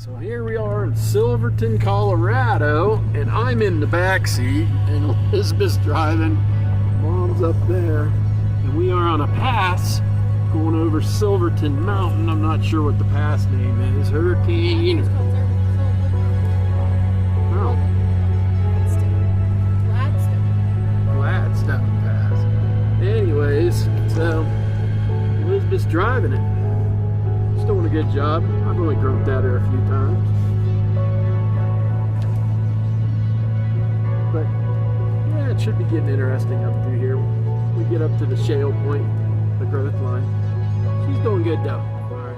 So here we are in Silverton, Colorado, and I'm in the back seat, and Elizabeth's driving. Mom's up there, and we are on a pass going over Silverton Mountain. I'm not sure what the pass name is. Hurricane. No. Gladstone Pass. Anyways, so Elizabeth's driving it. She's doing a good job. I've only grumped at her a few times. But yeah, it should be getting interesting up through here. We get up to the shale point, the growth line. She's doing good though. Alright.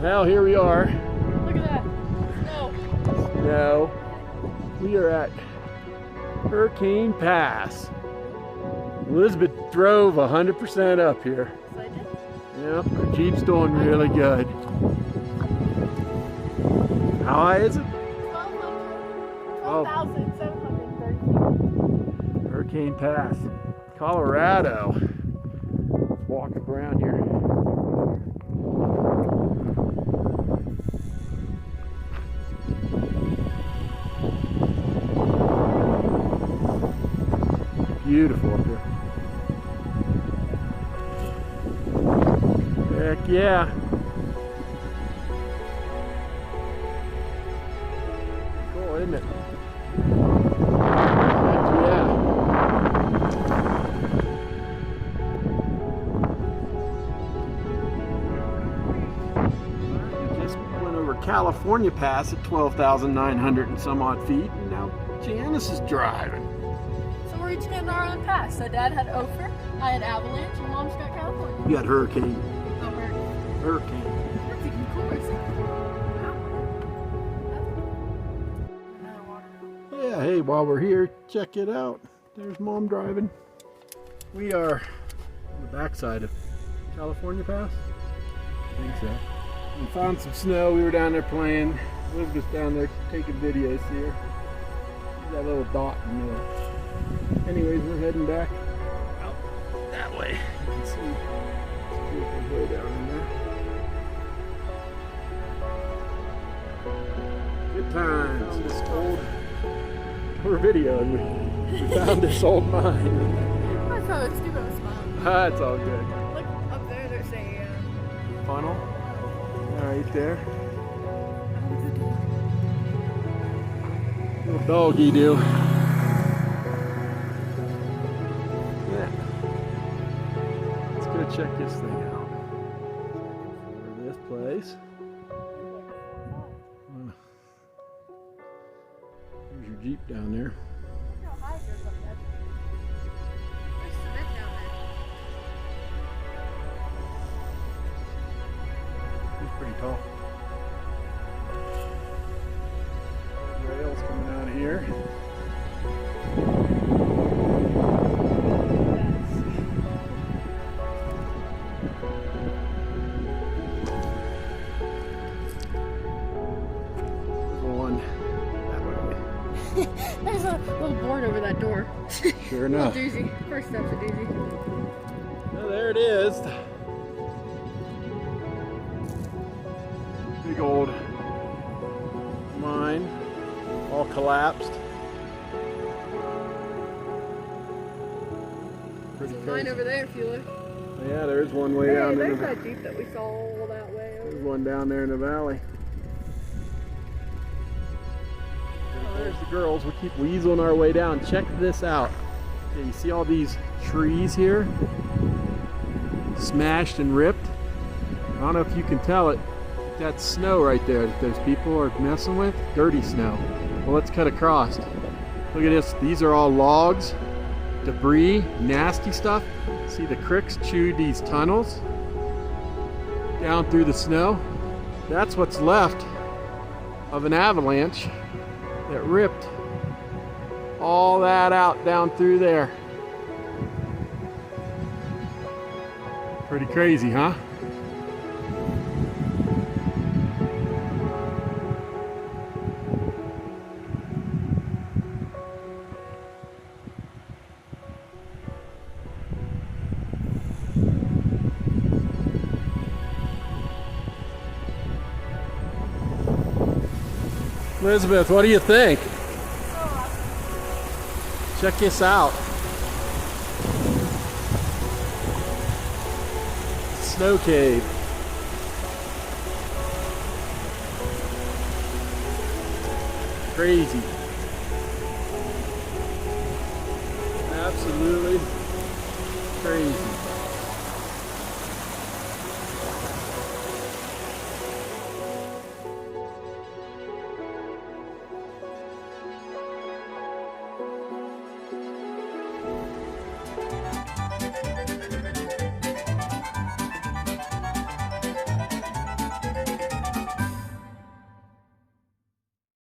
Well, here we are. Look at that. Snow. Snow. We are at Hurricane Pass. Elizabeth drove 100% up here. So I did. Yep, our Jeep's doing really good. How high is it? 12,730 feet. Hurricane Pass, Colorado. Walking around here. Beautiful up here. Heck yeah. Cool, isn't it? Heck yeah. We just went over California Pass at 12,900 and some odd feet, and now Janice is driving. So we're each getting our own pass. So Dad had Ophir, I had Avalanche, and Mom's got California. You got Hurricane. Oh, Hurricane. that's even cooler. Yeah, hey, while we're here, check it out. There's Mom driving. We are on the backside of California Pass. I think so. We found some snow. We were down there playing. Elizabeth's down there taking videos here. That little dot in the middle. Anyways, we're heading back out that way. You can see it's beautiful way down in there. Good times. This old, we're videoing. We found this old mine. I thought it was stupid. I was smiling. Ah, it's all good. Look up there. There's a Funnel. Right there. Little doggy do. Yeah. Let's go check this thing out. For this place. There's your Jeep down there. Look how high it goes up there. There's cement down there. It's pretty tall. Rails coming out of here. Going that way. There's a little board over that door. Sure Little enough. doozy. First step's a doozy. Well, there it is. Big old mine, all collapsed. Pretty There's a mine crazy. over there if you look. Yeah, there is one way Hey, down there. there's that Jeep that we saw all that way over. There's one down there in the valley. Oh, there's the girls. We keep weaseling our way down. Check this out. Yeah, you see all these trees here? Smashed and ripped. I don't know if you can tell it. That's snow right there that those people are messing with. Dirty snow. Well, let's cut across. Look at this. These are all logs, debris, nasty stuff. See, the creeks chewed these tunnels down through the snow. That's what's left of an avalanche that ripped all that out down through there. Pretty crazy, huh? Elizabeth, what do you think? Check this out. Snow cave. Crazy. Absolutely crazy.